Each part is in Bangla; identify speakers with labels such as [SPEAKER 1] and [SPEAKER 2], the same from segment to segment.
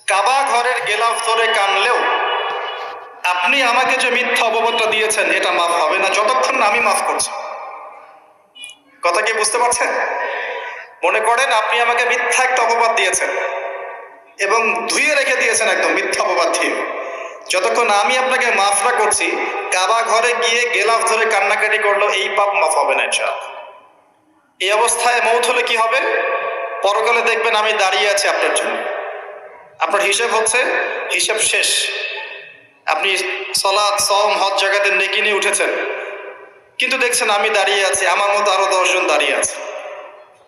[SPEAKER 1] কাবা ঘরের গেলাফ ধরে কানলেও আপনি আমাকে যে মিথ্যা অপবাদটা দিয়েছেন এটা মাফ হবে না যতক্ষণ না আমি মাফ করছি। কথা কি বুঝতে পারছেন? মনে করেন আপনি আমাকে মিথ্যা একটা অপবাদ দিয়েছেন এবং ধুয়ে রেখে দিয়েছেন একদম মিথ্যা অপবাদ দিয়ে। যতক্ষণ আমি আপনাকে মাফ না করছি, কাবা ঘরে গিয়ে গেলাফ ধরে কান্নাকাটি করলো এই পাপ মাফ হবে না ইনশাআল্লাহ। এই অবস্থায় মৌত হলে কি হবে? পরকালে দেখবেন আমি দাঁড়িয়ে আছি আপনার জন্য। আপনার হিসাব হচ্ছে, হিসাব শেষ। আপনি সালাত, সওম, হজ জাকাতের নেকি নিয়ে উঠেছেন, কিন্তু দেখছেন আমি দাঁড়িয়ে আছি, আমার মতো আরো 10 জন দাঁড়িয়ে আছে।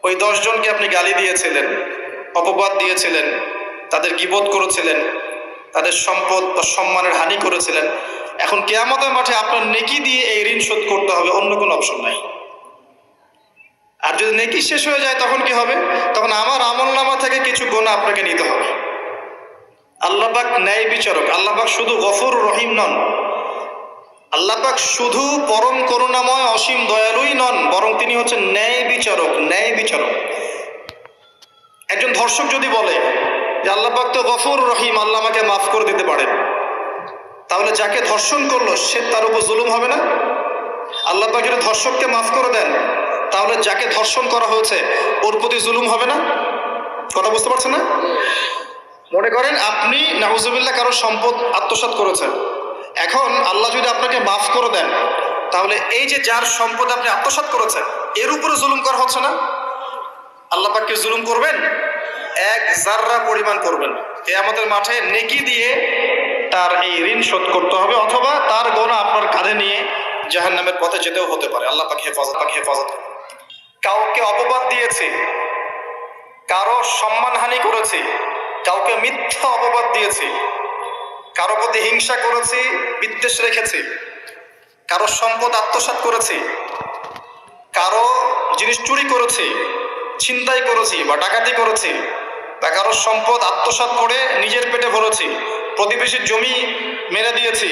[SPEAKER 1] ওই 10 জনকে আপনি গালি দিয়েছিলেন, অপবাদ দিয়েছিলেন, তাদের গীবত করেছিলেন, তাদের সম্পদ বা সম্মানের হানি করেছিলেন। এখন কিয়ামতের মাঠে আপনার নেকি দিয়ে এই ঋণ শোধ করতে হবে, অন্য কোনো অপশন নাই। আর যদি নেকি শেষ হয়ে যায় তখন কি হবে? তখন আমার আমলনামা থেকে কিছু গুনাহ আপনাকে নিতে হবে। আল্লাহ পাক ন্যায় বিচারক। আল্লাহ পাক শুধু গফুর রহিম নন, আল্লাহ পাক শুধু পরম করুণাময় অসীম দয়ালুই নন, বরং তিনি হচ্ছেন ন্যায় বিচারক। ন্যায় বিচারক। একজন ধর্ষক যদি বলে যে আল্লাহ পাক তো গফুর রহিম, আল্লাহ আমাকে মাফ করে দিতে পারেন, তাহলে যাকে ধর্ষণ করলো সে তার উপর জুলুম হবে না? আল্লাহ পাক যদি ধর্ষককে মাফ করে দেন, তাহলে যাকে ধর্ষণ করা হয়েছে ওর প্রতি জুলুম হবে না? কথা বুঝতে পারছেন না? মনে করেন আপনি নাউজুবিল্লাহ কারো সম্পদ আত্মসাৎ করেছেন, এখন আল্লাহ যদি আপনাকে মাফ করে দেন, তাহলে এই যে যার সম্পদ আপনি আত্মসাৎ করেছেন এর উপরে জুলুম করা হচ্ছে না? আল্লাহ পাক কি জুলুম করবেন? এক জাররা পরিমাণ করবেন। কিয়ামতের মাঠে নেকি দিয়ে তার এই ঋণ শোধ করতে হবে, অথবা তার গুনাহ আপনার কাঁধে নিয়ে জাহান্নামের পথে যেতেও হতে পারে। আল্লাহ পাক হেফাজত। কাউকে অপবাদ দিয়েছি, কারো সম্মানহানি করেছি, কাউকে মিথ্যা অপবাদ দিয়েছি, কারো প্রতি হিংসা করেছি, বিদ্বেষ রেখেছি, কারো সম্পদ আত্মসাৎ করেছি, কারো জিনিস চুরি করেছি, ছিনতাই করেছি বা ডাকাতি করেছি, বা কারো সম্পদ আত্মসাৎ করে নিজের পেটে ভরেছি, প্রতিবেশীর জমি মেরে দিয়েছি,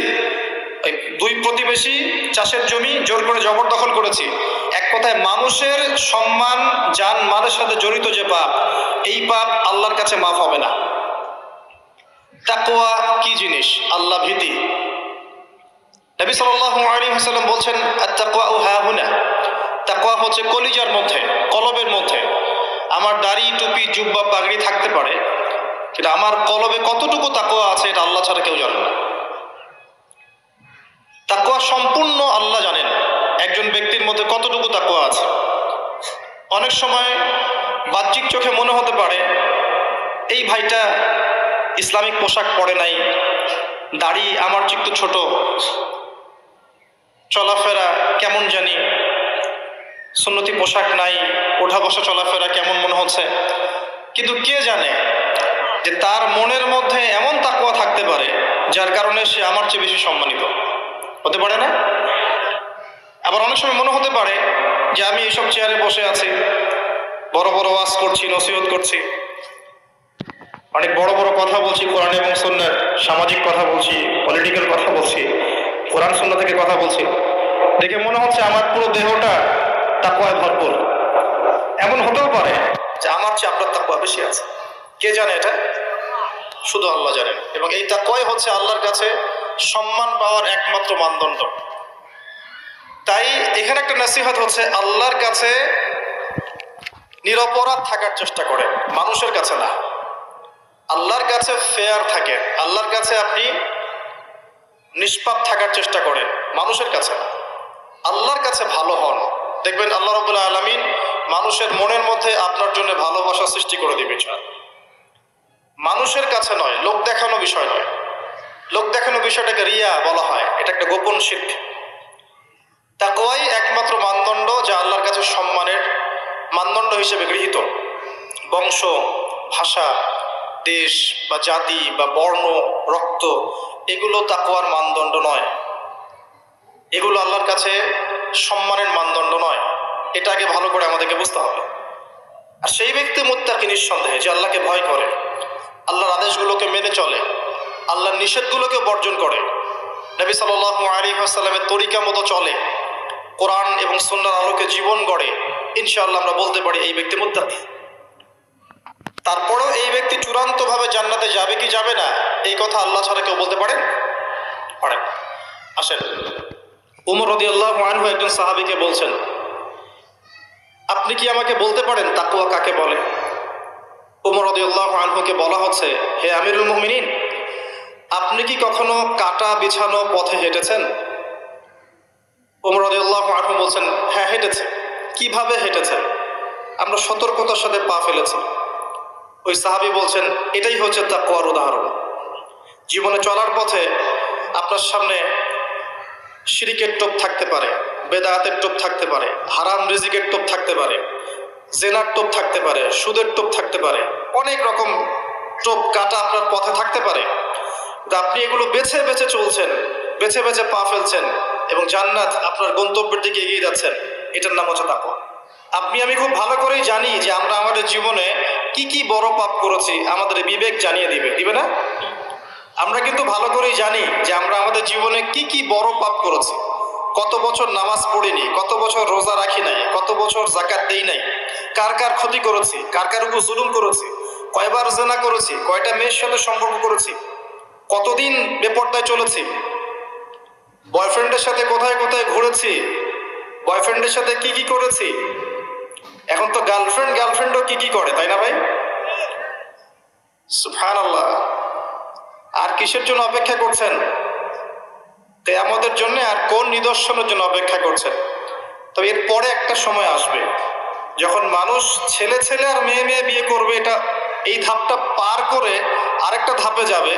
[SPEAKER 1] দুই প্রতিবেশী চাষের জমি জোর করে জবরদখল করেছি। এক কথায় মানুষের সম্মান, জান মালের সাথে জড়িত যে পাপ, এই পাপ আল্লাহর কাছে মাফ হবে না। তাকওয়া কি জিনিস? আল্লাহ ভীতি। নবী সাল্লাল্লাহু আলাইহি ওয়াসাল্লাম বলছেন, আত-তাকওয়া হাহুনা। তাকওয়া হচ্ছে কলিজার মধ্যে, কলবের মধ্যে। আমার দাড়ি, টুপি, জুব্বা, পাগড়ি থাকতে পারে, কিন্তু আমার কলবে কতটুকু তাকওয়া আছে এটা আল্লাহ ছাড়া কেউ জানে না। তাকওয়া সম্পূর্ণ আল্লাহ জানেন একজন ব্যক্তির মধ্যে কতটুকু তাকওয়া আছে। অনেক সময় বাহ্যিক চোখে মনে হতে পারে এই ভাইটা ইসলামিক পোশাক পরে নাই, দাড়ি আমার চেয়ে একটু ছোট, চলাফেরা কেমন জানি, সুন্নতি পোশাক নাই, ওঠা বসা চলাফেরা কেমন মনে হচ্ছে। কিন্তু কে জানে যে তার মনের মধ্যে এমন তাকওয়া থাকতে পারে যার কারণে সে আমার চেয়ে বেশি সম্মানিত হতে পারে না? আবার অনেক সময় মনে হতে পারে যে আমি এইসব চেয়ারে বসে আছি, বড় বড় ওয়াজ করছি, নসিহত করছি, অনেক বড় বড় কথা বলছি, কোরআন এবং সুন্নাহর সামাজিক কথা বলছি, পলিটিক্যাল কথা বলছি, কোরআন সুন্নাহ থেকে কথা বলছি, দেখে মনে হচ্ছে আমার পুরো দেহটা তাকওয়ায় ভরপুর। এমন হতেও পারে যে আমার চেয়ে আপনার তাকওয়া বেশি আছে। কে জানে? এটা শুধু আল্লাহ জানেন। এবং এই তাকওয়াই হচ্ছে আল্লাহর কাছে সম্মান পাওয়ার একমাত্র মানদণ্ড। তাই এখানে একটা নসিহত হচ্ছে, আল্লাহর কাছে নিরপরাধ থাকার চেষ্টা করে, মানুষের কাছে না। আল্লাহর কাছে ফেয়ার থাকে, আল্লাহর কাছে আপনি নিষ্পাপ থাকার চেষ্টা করেন, মানুষের কাছে না। আল্লাহর কাছে ভালো হন, দেখবেন আল্লাহ রাব্বুল আলামিন মানুষের মনের মধ্যে আপনার জন্য ভালোবাসা সৃষ্টি করে দিবে। মানুষের কাছে নয়, লোক দেখানো বিষয় নয়। লোক দেখানো বিষয়টাকে রিয়া বলা হয়, এটা একটা গোপন শিরক। তাকওয়াই একমাত্র মানদণ্ড যা আল্লাহর কাছে সম্মানের মানদণ্ড হিসেবে গৃহীত। বংশ, ভাষা, দেশ বা জাতি বা বর্ণ, রক্ত, এগুলো তাকওয়ার মানদণ্ড নয়, এগুলো আল্লাহর কাছে সম্মানের মানদণ্ড নয়। এটা আগে ভালো করে আমাদেরকে বুঝতে হবে। আর সেই ব্যক্তি মুত্তাকি নিঃসন্দেহে, যে আল্লাহকে ভয় করে, আল্লাহর আদেশগুলোকে মেনে চলে, আল্লাহর নিষেধগুলোকে বর্জন করে, নবী সাল্লাল্লাহু আলাইহি ওয়াসাল্লামের তরিকা মতো চলে, কোরআন এবং সুন্নাহর আলোকে জীবন গড়ে, ইনশাআল্লাহ আমরা বলতে পারি এই ব্যক্তি মুত্তাকি। তারপরেও এই ব্যক্তি চূড়ান্তভাবে জান্নাতে যাবে কি যাবে না, এই কথা আল্লাহ ছাড়া কেউ বলতে পারেন? আসেন, উমর রাদিয়াল্লাহু আনহু একজন সাহাবীকে বলছেন, আপনি কি আমাকে বলতে পারেন তাকওয়া কাকে বলে? উমর রাদিয়াল্লাহু আনহুকে বলা হচ্ছে, হে আমিরুল মুমিনিন, আপনি কি কখনো কাটা বিছানো পথে হেঁটেছেন? উমর রাদিয়াল্লাহু আনহু বলছেন, হ্যাঁ হেঁটেছে। কিভাবে হেঁটেছেন? আমরা সতর্কতার সাথে পা ফেলেছি। ওই সাহাবী বলছেন, এটাই হচ্ছে তাকওয়ার উদাহরণ। জীবনে চলার পথে আপনার সামনে শিরিকের টোপ থাকতে পারে, বেদাতের টোপ থাকতে পারে, হারাম রিজিকের টোপ থাকতে পারে, জেনার টোপ থাকতে পারে, সুদের টোপ থাকতে পারে, অনেক রকম টোপ কাটা আপনার পথে থাকতে পারে। আপনি এগুলো বেছে বেছে চলছেন, বেছে বেছে পা ফেলছেন এবং জান্নাত আপনার গন্তব্যের দিকে এগিয়ে যাচ্ছেন। এটার নাম হচ্ছে তাকওয়া। আপনি আমি খুব ভালো করেই জানি যে আমরা আমাদের জীবনে কি কি বড় পাপ করেছি, আমাদের বিবেক জানিয়ে দিবে না? আমরা কিন্তু ভালো করেই জানি যে আমরা আমাদের জীবনে কি কি বড় পাপ করেছি। কত বছর নামাজ পড়িনি, কত বছর রোজা রাখি নাই, কত বছর যাকাত দেই নাই, কার কার ক্ষতি করেছি, কার কার উপর জুলুম করেছি, কয়বার জেনা করেছি, কয়টা মেয়ের সাথে সম্পর্ক করেছি, কতদিন বেপরদায় চলেছি, বয়ফ্রেন্ডের সাথে কোথায় কোথায় ঘুরেছি, বয়ফ্রেন্ডের সাথে কি কি করেছি। এখন তো গার্লফ্রেন্ডও কি কি করে, তাই না ভাই? সুবহানাল্লাহ। আর কিসের জন্য অপেক্ষা করছেন? কিয়ামতের জন্য আর কোন নিদর্শনের জন্য অপেক্ষা করছেন? তবে এর পরে একটা সময় আসবে যখন মানুষ ছেলে ছেলে আর মেয়ে মেয়ে বিয়ে করবে। এই ধাপটা পার করে আরেকটা ধাপে যাবে,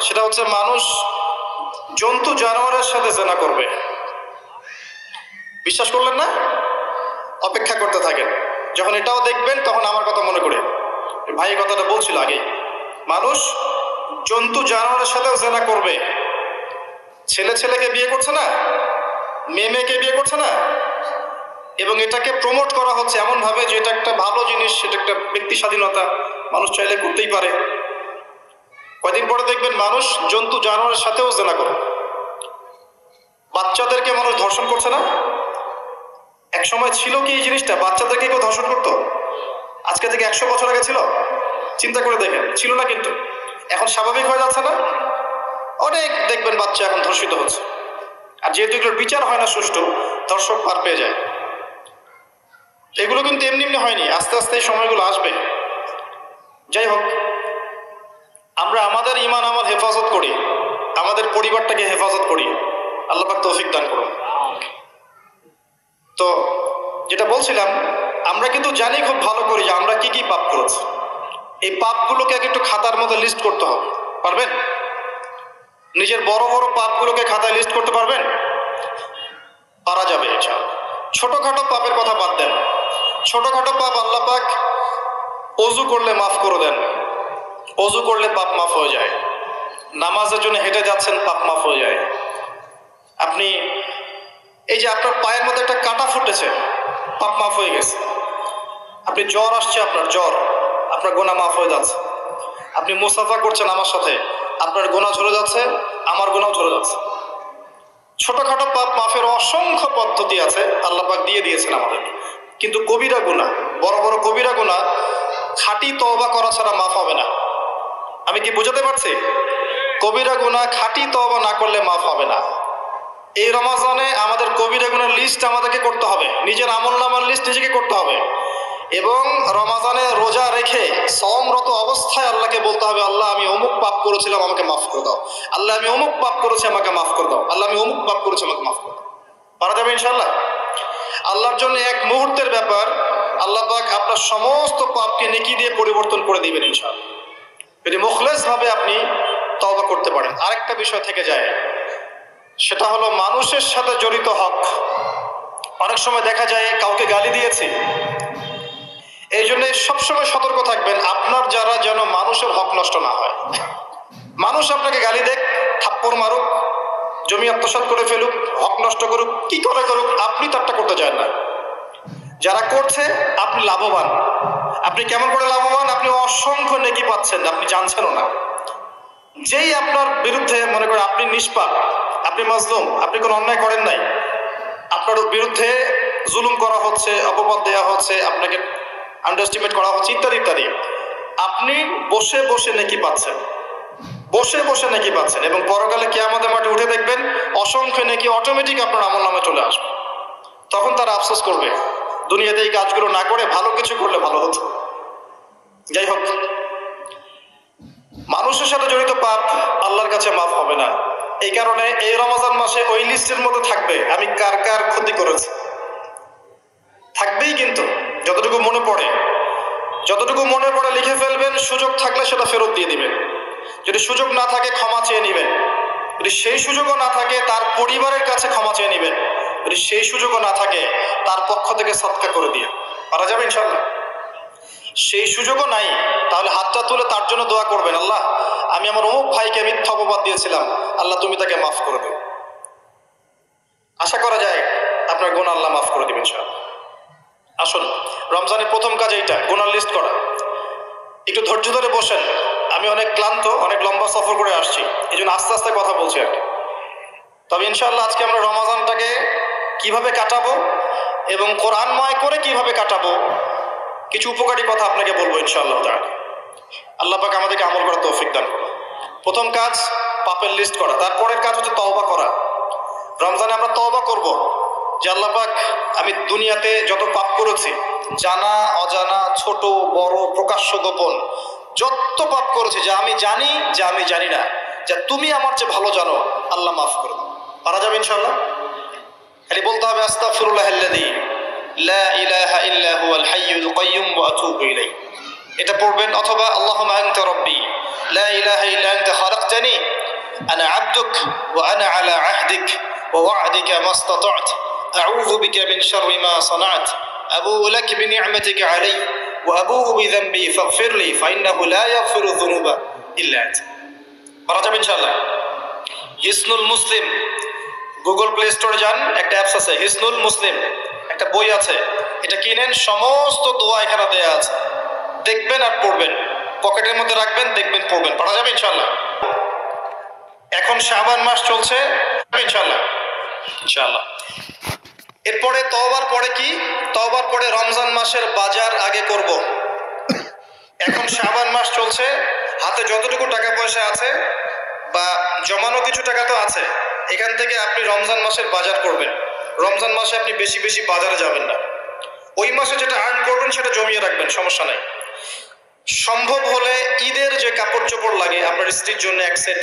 [SPEAKER 1] সেটা হচ্ছে মানুষ জন্তু জানোয়ারের সাথে জেনা করবে। বিশ্বাস করলেন না? অপেক্ষা করতে থাকেন। যখন এটাও দেখবেন তখন আমার কথা মনে করে, ভাই কথাটা বলছিল আগেই, মানুষ জন্তু জানোয়ারের সাথেও জেনা করবে। ছেলে ছেলেকে বিয়ে করছে না, মেয়ে মেয়েকে বিয়ে করছে না, এবং এটাকে প্রমোট করা হচ্ছে এমন ভাবে যে এটা একটা ভালো জিনিস, সেটা একটা ব্যক্তি স্বাধীনতা, মানুষ চাইলে করতেই পারে। কয়দিন পরে দেখবেন মানুষ জন্তু জানোয়ারের সাথেও জেনা করে। বাচ্চাদেরকে মানুষ ধর্ষণ করছে না? এক সময় ছিল কি এই জিনিসটা? বাচ্চাদেরকে কেউ ধর্ষণ করতো? আজকে থেকে 100 বছর আগে ছিল? চিন্তা করে দেখেন, ছিল না। কিন্তু এখন স্বাভাবিক হয়ে যাচ্ছে না? অনেক দেখবেন বাচ্চা এখন ধর্ষিত হচ্ছে। আর যেহেতু এগুলোর বিচার হয় না সুষ্ঠু, ধর্ষক পার পেয়ে যায়। এগুলো কিন্তু এমনি এমনি হয়নি, আস্তে আস্তে এই সময়গুলো আসবে। যাই হোক, আমরা আমাদের ঈমান আমল হেফাজত করি, আমাদের পরিবারটাকে হেফাজত করি। আল্লাহ পাক তৌফিক দান করুন। তো যেটা বলছিলাম, আমরা কিন্তু জানি খুব ভালো করি যে আমরা কি কি পাপ করেছি। এই পাপগুলোকে একটু খাতার মধ্যে লিস্ট করতে হবে। পারবেন? নিজের বড় বড় পাপগুলোকে খাতায় লিস্ট করতে পারবেন? পারা যাবে ইনশাআল্লাহ। ছোটখাটো পাপের কথা বাদ দেন। ছোটখাটো পাপ আল্লাহ পাক ওযু করলে মাফ করে দেন। ওযু করলে পাপ মাফ হয়ে যায়। নামাজের জন্য হেঁটে যাচ্ছেন, পাপ মাফ হয়ে যায়। আপনি এই যে আপনার পায়ের মধ্যে একটা কাঁটা ফুটেছে, পাপ মাফ হয়ে গেছে। আপনি জ্বর আসছে, আপনার গুনাহ মাফ হয়ে যাচ্ছে। আপনি মুসাফা করছেন আমার সাথে, আপনার গুনাহ ঝরে যাচ্ছে, আমার গুনাহ ঝরে যাচ্ছে। ছোটখাটো পাপ মাফের অসংখ্য পদ্ধতি আছে, আল্লাহ পাক দিয়ে দিয়েছেন আমাদেরকে। কিন্তু কবিরা গুনাহ, বড় বড় কবিরা গুনাহ খাঁটি তওবা করা ছাড়া মাফ হবে না। আমি কি বুঝাতে পারছি? কবিরা গুনাহ খাঁটি তওবা না করলে মাফ হবে না। এই রমজানে আমাদের কবিরা গুনার লিস্ট আমাদেরকে করতে হবে, নিজের আমলনামার লিস্ট নিজেকে করতে হবে। এবং রমজানে রোজা রেখে সওমরত অবস্থায় আল্লাহকে বলতে হবে, আল্লাহ আমি অমুক পাপ করেছিলাম, আমাকে মাফ করে দাও। আল্লাহ আমি অমুক পাপ করেছি, আমাকে মাফ করে দাও। আল্লাহ আমি অমুক পাপ করেছি, আমাকে মাফ করে দাও। পারা যাবে ইনশাআল্লাহ? আল্লাহর জন্য এক মুহূর্তের ব্যাপার, আল্লাহ পাক আপনার সমস্ত পাপকে নেকি দিয়ে পরিবর্তন করে দিবেন ইনশাআল্লাহ, যদি মুখলেস ভাবে আপনি তওবা করতে পারেন। আরেকটা বিষয় থেকে যায়, সেটা হলো মানুষের সাথে জড়িত হক। অনেক সময় দেখা যায় কাউকে গালি দিয়েছি, এই জন্য সবসময় সতর্ক থাকবেন আপনার যারা, যেন মানুষের হক নষ্ট না হয়। মানুষ আপনাকে গালি দেখ, থাপ্পড় মারুক, জমি আত্মসাৎ করে ফেলুক, হক নষ্ট করুক, কি করে করুক, আপনি তারটা করতে চান না। যারা করছে আপনি লাভবান। আপনি কেমন করে লাভবান? আপনি অসংখ্য নেকি পাচ্ছেন, আপনি জানছেনও না। যেই আপনার বিরুদ্ধে মনে করেন আপনি নিষ্পাপ, আপনি মাজলুম, আপনি কোনো অন্যায় করেন নাই, আপনার বিরুদ্ধে জুলুম করা হচ্ছে, অপবাদ দেওয়া হচ্ছে, আপনাকে আন্ডারস্টিমেট করা হচ্ছে, ইত্যাদি ইত্যাদি, আপনি বসে বসে নেকি পাচ্ছেন, বসে বসে নেকি পাচ্ছেন, এবং পরকালে কিয়ামতের মাঠে উঠে দেখবেন অসংখ্য নেকি অটোমেটিক আপনার আমলনামে চলে আসবে। তখন তারা আফসোস করবে দুনিয়াতে এই কাজগুলো না করে ভালো কিছু করলে ভালো হতো। যাই হোক, মানুষের সাথে জড়িত পাপ আল্লাহর কাছে মাফ হবে না। এই কারণে এই রমজান মাসে ওই লিস্টের মধ্যে থাকবে আমি কার কার ক্ষতি করেছি, থাকবেই। কিন্তু যতটুকু মনে পড়ে লিখে ফেলবেন, সুযোগ থাকলে সেটা ফেরত দিয়ে দিবেন। যদি সুযোগ না থাকে ক্ষমা চেয়ে নেবেন, যদি সেই সুযোগও না থাকে তার পরিবারের কাছে ক্ষমা চেয়ে নেবেন, যদি সেই সুযোগও না থাকে তার পক্ষ থেকে সদকা করে দিয়ে পারা যাবে ইনশাআল্লাহ। সেই সুযোগও নাই, তাহলে হাতটা তুলে তার জন্য দোয়া করবেন, আল্লাহ আমি আমার অমুক ভাইকে মিথ্যা অপবাদ দিয়েছিলাম, আল্লাহ তুমি তাকে মাফ করে দিও। আশা করা যায় আপনার গুনাহ আল্লাহ মাফ করে দিবেন ইনশাআল্লাহ। আসুন, রমজানের প্রথম কাজ এইটা, গুনার লিস্ট করা। একটু ধৈর্য ধরে বসেন, আমি অনেক ক্লান্ত, অনেক লম্বা সফর করে আসছি, এই জন্য আস্তে আস্তে কথা বলছি আর কি। তবে ইনশাআল্লাহ আজকে আমরা রমজানটাকে কিভাবে কাটাবো এবং কোরআনময় করে কিভাবে কাটাবো কিছু উপকারী কথা আপনাকে বলবো ইনশাআল্লাহ তাআলা। আল্লাহ পাক আমাদেরকে আমল করার তৌফিক দান করুন। প্রথম কাজ পাপের লিস্ট করা, তারপরের কাজ হচ্ছে তওবা করা। রমজানে আমরা তওবা করব যে আল্লাহ পাক আমি দুনিয়াতে যত পাপ করেছি, জানা অজানা, ছোট বড়, প্রকাশ্য গোপন, যত পাপ করেছি, যা আমি জানি যা আমি জানি না, যা তুমি আমার চেয়ে ভালো জানো, আল্লাহ মাফ করে দাও। পারা যাবে ইনশাআল্লাহ। খালি বলতে হবে আস্তাগফিরুল্লাহাল্লাযী লা ইলাহা ইল্লা হুয়াল হাইয়ুল কাইয়্যুম ওয়া আতুবু ইলাইহি, এটা পড়বেন। অথবা আল্লাহুম্মা আনতা রাব্বী লা ইলাহা ইল্লা আনতা খালাকতানি আনা আবদুক ওয়া আনা আলা আহদিক ওয়া ওয়া'দিকা মাস্তাতা'তু আউযু বিকা মিন শাররি মা সানা'ত আবুউ লাক বিনি'মাতিকা আলাইয়া ওয়া আবুউ বিযানবি ফাগফিরলি ফাইন্নাহু লা ইয়াগফিরু যুনুবা ইল্লা আনতা। পারা যাবে ইনশাআল্লাহ। হিসনুল মুসলিম, গুগল প্লে স্টোরে যান, একটা অ্যাপস আছে হিসনুল মুসলিম, একটা বই আছে, এটা কিনেন, সমস্ত দোয়া এখানে দেয়া আছে, দেখবেন আর পড়বেন, পকেটের মধ্যে রাখবেন, দেখবেন, পড়বেন। পারা যাবে ইনশাআল্লাহ। এখন শাবান মাস চলছে ইনশাআল্লাহ। ইনশাআল্লাহ এরপরে তওবার পরে কি? তওবার পরে রমজান মাসের বাজার আগে করব। এখন শাবান মাস চলছে, হাতে যতটুকু টাকা পয়সা আছে বা জমানো কিছু টাকা তো আছে, এখান থেকে আপনি রমজান মাসের বাজার করবেন। রমজান মাসে আপনি বেশি বেশি বাজারে যাবেন না, ওই মাসে যেটা আর্ন করবেন সেটা জমিয়ে রাখবেন, সমস্যা নাই। সম্ভব হলে ঈদের যে কাপড় চোপড় লাগে, আপনার স্ত্রীর জন্য এক সেট,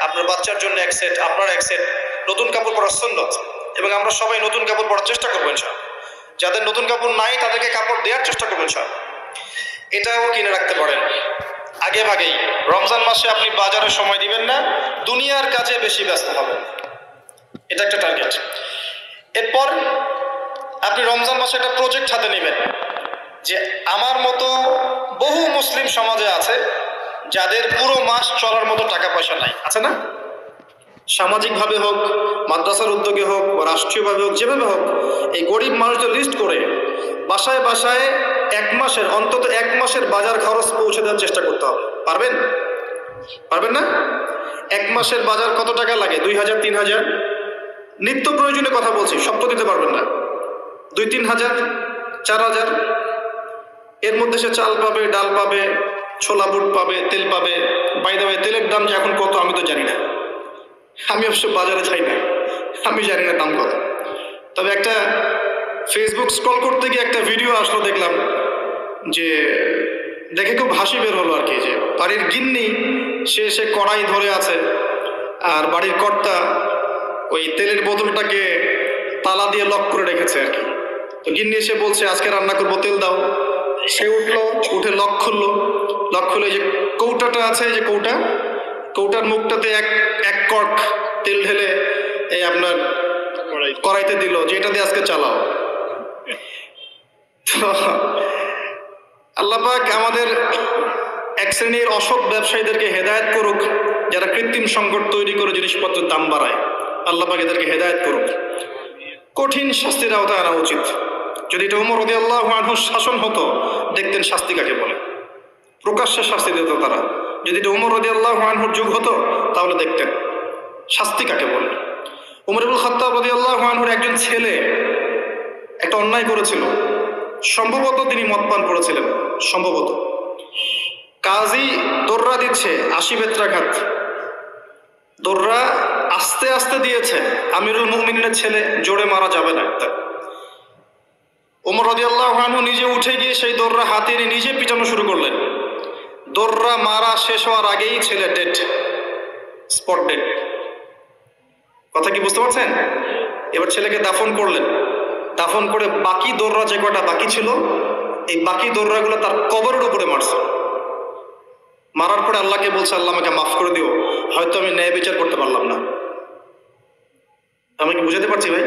[SPEAKER 1] আপনার বাচ্চার জন্য এক সেট, আপনার এক সেট, নতুন কাপড় পরার সুন্নাত, এবং আমরা সবাই নতুন কাপড় পরার চেষ্টা করবেন ইনশাআল্লাহ। যাদের নতুন কাপড় নাই তাদেরকে কাপড় দেওয়ার চেষ্টা করবেন ইনশাআল্লাহ। এটাও কিনে রাখতে পারেন আগে ভাগেই। রমজান মাসে আপনি বাজারে সময় দিবেন না, দুনিয়ার কাজে বেশি ব্যস্ত হবেন, এটা একটা টার্গেট। এরপর আপনি রমজান মাসে একটা প্রজেক্ট হাতে নেবেন যে আমার মতো বহু মুসলিম সমাজে আছে যাদের পুরো মাস চলার মতো টাকা পয়সা নাই, আছে না? সামাজিকভাবে হোক, মাদ্রাসার উদ্যোগে হোক, বা রাষ্ট্রীয়ভাবে হোক, যেভাবে হোক, এই গরিব মানুষদের লিস্ট করে বাসায় বাসায় অন্তত এক মাসের বাজার খরচ পৌঁছে দেওয়ার চেষ্টা করতে হবে। পারবেন? পারবেন না? এক মাসের বাজার কত টাকা লাগে? 2000, 3000, নিত্য প্রয়োজনীয় কথা বলছি, সব তো দিতে পারবেন না। 2-3 হাজার, 4000, এর মধ্যে সে চাল পাবে, ডাল পাবে, ছোলা বুট পাবে, তেল পাবে। বাই দ্য ওয়ে, তেলের দাম যে এখন কত আমি তো জানি না, আমি অবশ্য বাজারে যাই না, আমি জানি না দাম কত। তবে একটা ফেসবুক স্ক্রল করতে গিয়ে একটা ভিডিও আসলো, দেখলাম যে দেখে খুব হাসি বের হলো আর কি, যে বাড়ির গিন্নি সে কড়াই ধরে আছে, আর বাড়ির কর্তা ওই তেলের বোতলটাকে তালা দিয়ে লক করে রেখেছে আর কি। তো গিন্নি এসে বলছে আজকে রান্না করবো, তেল দাও। সে উঠলো, উঠে লক খুলে যে কৌটাটা আছে, যে কৌটার মুখটাতে এক কর্ক তেল ঢেলে এই আপনার কড়াইতে দিল, যে এটা দিয়ে আজকে চালাও। তো আল্লাহ পাক আমাদের এক শ্রেণীর অসৎ ব্যবসায়ীদেরকে হেদায়েত করুক, যারা কৃত্রিম সংকট তৈরি করে জিনিসপত্রের দাম বাড়ায়। আল্লাহ পাক এদেরকে হেদায়েত করুক, কঠিন শাস্তির আওতায় আনা উচিত। যদি এটা ওমর রাদিয়াল্লাহু আনহুর শাসন হতো, দেখতেন শাস্তি কাকে বলে, প্রকাশ্যে শাস্তি দিত তারা। যদি এটা ওমর রাদিয়াল্লাহু আনহুর যুগ হতো, তাহলে দেখতেন শাস্তি কাকে বলে। ওমর ইবনুল খাত্তাব রাদিয়াল্লাহু আনহুর একজন ছেলে একটা অন্যায় করেছিল, সম্ভবত তিনি মদ পান করেছিলেন, সম্ভবত। কাজী দোররা দিচ্ছে 80 বেত্রাঘাত, দোররা আস্তে আস্তে দিয়েছে, আমিরুল মুমিনের ছেলে, জোরে মারা যাবে না। ওমর রাদিয়াল্লাহু আনহু নিজে উঠে গিয়ে সেই দোররা হাতে নিয়ে নিজে পিটানো শুরু করলেন। দোররা মারা শেষ হওয়ার আগেই ছেলে ডেড, স্পট ডেড। কথা কি বুঝতে পারছেন? এবার ছেলেকে দাফন করলেন, দাফন করে বাকি দোররা যে কটা বাকি ছিল, এই বাকি দোররাগুলো তার কবরের উপরে মারছে। মারার পরে আল্লাহকে বলছে, আল্লাহ আমাকে মাফ করে দিও, হয়তো আমি ন্যায় বিচার করতে পারলাম না। আমি কি বুঝাতে পারছি ভাই?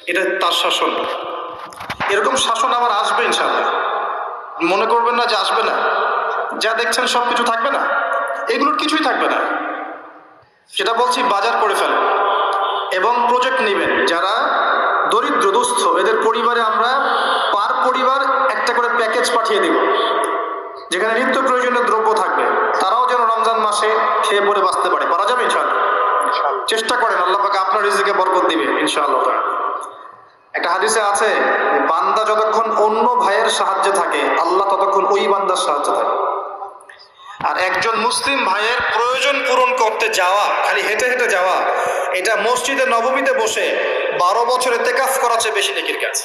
[SPEAKER 1] এটা তার শাসন। এরকম শাসন আবার আসবে ইনশাআল্লাহ, মনে করবেন না যে আসবে না। যা দেখছেন সবকিছু থাকবে না, এগুলোর কিছুই থাকবে না। সেটা বলছি, বাজার করে ফেলেন এবং প্রজেক্ট নেবেন। যারা দরিদ্র দুস্থ, এদের পরিবারে আমরা পার পরিবার একটা করে প্যাকেজ পাঠিয়ে দিব, যেখানে নিত্য প্রয়োজনীয় দ্রব্য থাকবে। তারাও যেন রমজান মাসে খেয়ে পরে বাঁচতে পারে। পারা যাবে ইনশাআল্লাহ? চেষ্টা করেন, আল্লাহ পাক আপনার রিজিকে বরকত দিবে ইনশাআল্লাহ। একটা হাদিসে আছে, বান্দা যতক্ষণ অন্য ভাইয়ের সাহায্যে থাকে, আল্লাহ ততক্ষণ ওই বান্দার সাহায্যে থাকে। আর একজন মুসলিম ভাইয়ের প্রয়োজন পূরণ করতে যাওয়া, খালি হেঁটে হেঁটে যাওয়া, এটা মসজিদে নববীতে বসে 12 বছর ইতিকাফ করার চেয়ে বেশি নেকির কাজ।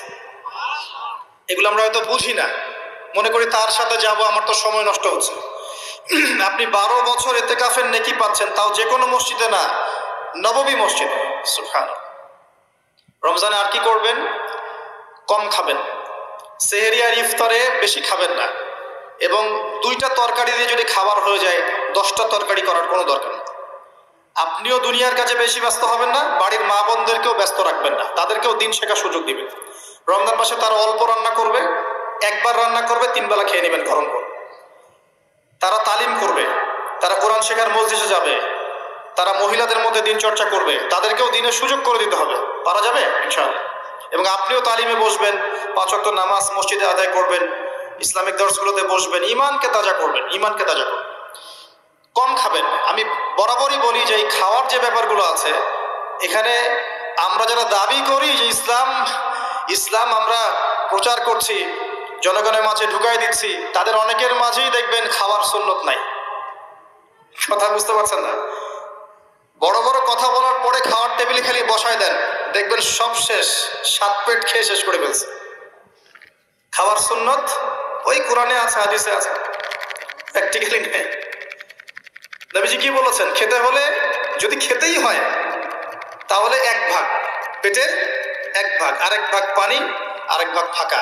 [SPEAKER 1] এগুলো আমরা হয়তো বুঝি না, মনে করি তার সাথে যাব, আমার তো সময় নষ্ট হচ্ছে। আপনি 12 বছর ইতিকাফের নেকি পাচ্ছেন, তাও যে কোনো মসজিদে না, নববী মসজিদে। সুবহানাল্লাহ। রমজানে আর কি করবেন? কম খাবেন, সেহরি আর ইফতারে বেশি খাবেন না, এবং 2টা তরকারি দিয়ে যদি খাবার হয়ে যায়, 10টা তরকারি করার কোনো দরকার নেই। আপনিও দুনিয়ার কাছে বেশি ব্যস্ত হবেন না, বাড়ির মা বোনদেরকেও ব্যস্ত রাখবেন না, তাদেরকেও দিন শেখার সুযোগ দিবেন। রমজান মাসে তারা অল্প রান্না করবে, একবার রান্না করবে, 3 বেলা খেয়ে নেবেন গরম করে। তারা তালিম করবে, তারা কোরআন শেখার মজলিসে যাবে, তারা মহিলাদের মধ্যে দিন চর্চা করবে, তাদেরকেও দিনের সুযোগ করে দিতে হবে। পারা যাবে ইনশাআল্লাহ। এবং আপনিও তালিমে বসবেন, 5 ওয়াক্ত নামাজ মসজিদে আদায় করবেন, ইসলামিক দর্শগুলোতে বসবেন, ইমানকে তাজা করবেন, ইমানকে তাজা করবেন। কম খাবেন। আমি বরাবরই বলি যে এই খাওয়ার যে ব্যাপারগুলো আছে, এখানে আমরা যারা দাবি করি যে ইসলাম আমরা প্রচার করছি, জনগণের মাঝে ঢুকাই দিচ্ছি, তাদের অনেকের মাঝেই দেখবেন খাওয়ার সুন্নত নাই। কথা বুঝতে পারছেন না? বড় বড় কথা বলার পরে খাওয়ার টেবিলে খালি বসায় দেন, দেখবেন সব শেষ, 7 পেট খেয়ে শেষ করে ফেলছে। খাওয়ার সুন্নত ওই কোরআনে আছে, হাদিসে আছে, প্র্যাকটিক্যালি নেই। নবীজি কি বলেছেন? খেতে হলে, যদি খেতেই হয়, তাহলে 1 ভাগ পেটের 1 ভাগ, আরেক ভাগ পানি, আরেক ভাগ ফাঁকা।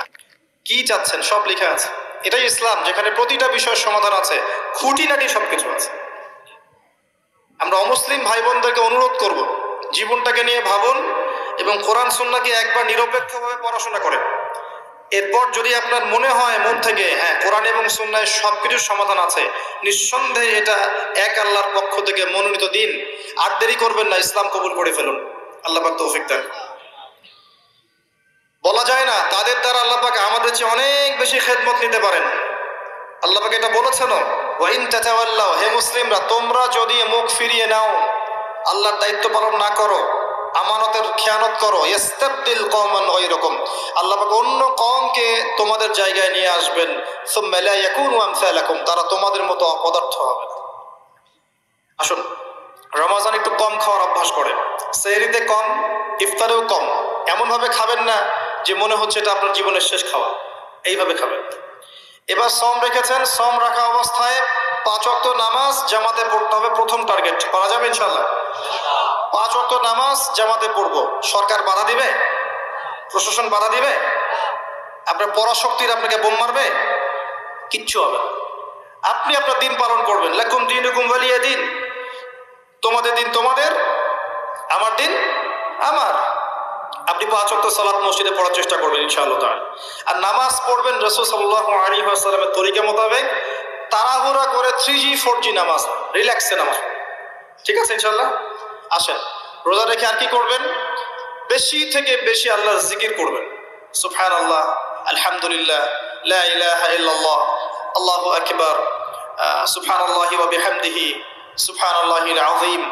[SPEAKER 1] কি চাচ্ছেন সব লেখা আছে। এটাই ইসলাম, যেখানে প্রতিটা বিষয়ের সমাধান আছে, খুঁটিনাটি সবকিছু আছে। আমরা অমুসলিম ভাই বোনদেরকে অনুরোধ করব, জীবনটাকে নিয়ে ভাবুন এবং কোরআন সুন্নাহকে একবার নিরপেক্ষভাবে পড়াশোনা করেন। এরপর যদি আপনার মনে হয় মন থেকে, হ্যাঁ, কোরআন এবং সুন্নাহয় সবকিছুর সমাধান আছে, নিঃসন্দেহে এটা এক আল্লাহর পক্ষ থেকে মনোনীত দিন, আর দেরি করবেন না, ইসলাম কবুল করে ফেলুন। আল্লাহ পাক তৌফিক দেন। বলা যায় না তাদের দ্বারা আল্লাহ পাক আমাদের চেয়ে অনেক বেশি খেদমত নিতে পারেন। আল্লাহ পাক এটা বলেছেন, ওয়াইন তাতাওয়াল্লাউ, হে মুসলিমরা, তোমরা যদি মুখ ফিরিয়ে নাও, আল্লাহর দায়িত্ব পালন না করো, আমানতের খেয়ানত করো, ইস্তাবদিল কওমান গায়রাকুম, আল্লাহ পাক অন্য কওমকে তোমাদের জায়গায় নিয়ে আসবেন, সুম্মা লা ইয়াকুনু আমসালাকুম, তারা তোমাদের মতো অপদার্থ হবে না। আসুন, রমজান একটু কম খাওয়ার অভ্যাস করেন, সেহরিতে কম, ইফতারেও কম। এমনভাবে খাবেন না যে মনে হচ্ছে এটা আপনার জীবনের শেষ খাওয়া, এইভাবে খাবেন। এবার সম রেখেছেন, সম রাখা অবস্থায় 5 ওয়াক্ত নামাজ জামাতে পড়তে হবে, প্রথম টার্গেট। পারা যাবে ইনশাআল্লাহ? 5 ওয়াক্ত নামাজ জামাতে পড়বো। সরকার বাধা দিবে? প্রশাসন বাধা দিবে? আপনার পরাশক্তির আপনাকে বোম মারবে? কিচ্ছু হবে না। আপনি আপনার দিন পালন করবেন। লাকুম দীনুকুম ওয়ালিয়া দিন, তোমাদের দিন তোমাদের, আমার দিন আমার। আপনি 5 ওয়াক্ত সালাত মসজিদে পড়ার চেষ্টা করবেন ইনশাআল্লাহ তাআলা। আর নামাজ পড়বেন রাসূল সাল্লাল্লাহু আলাইহি ওয়াসাল্লামের তরিকা মোতাবেক, তাড়াহুড়া করে 3G 4G নামাজ, রিল্যাক্সে নামাজ। ঠিক আছে ইনশাআল্লাহ? আসেন, রোজা রেখে আর কি করবেন? বেশি থেকে বেশি আল্লাহর জিকির করবেন। সুবহানাল্লাহ, আলহামদুলিল্লাহ, লা ইলাহা ইল্লাল্লাহ, আল্লাহু আকবার, সুবহানাল্লাহি ওয়া বিহামদিহি, সুবহানাল্লাহিল আযীম,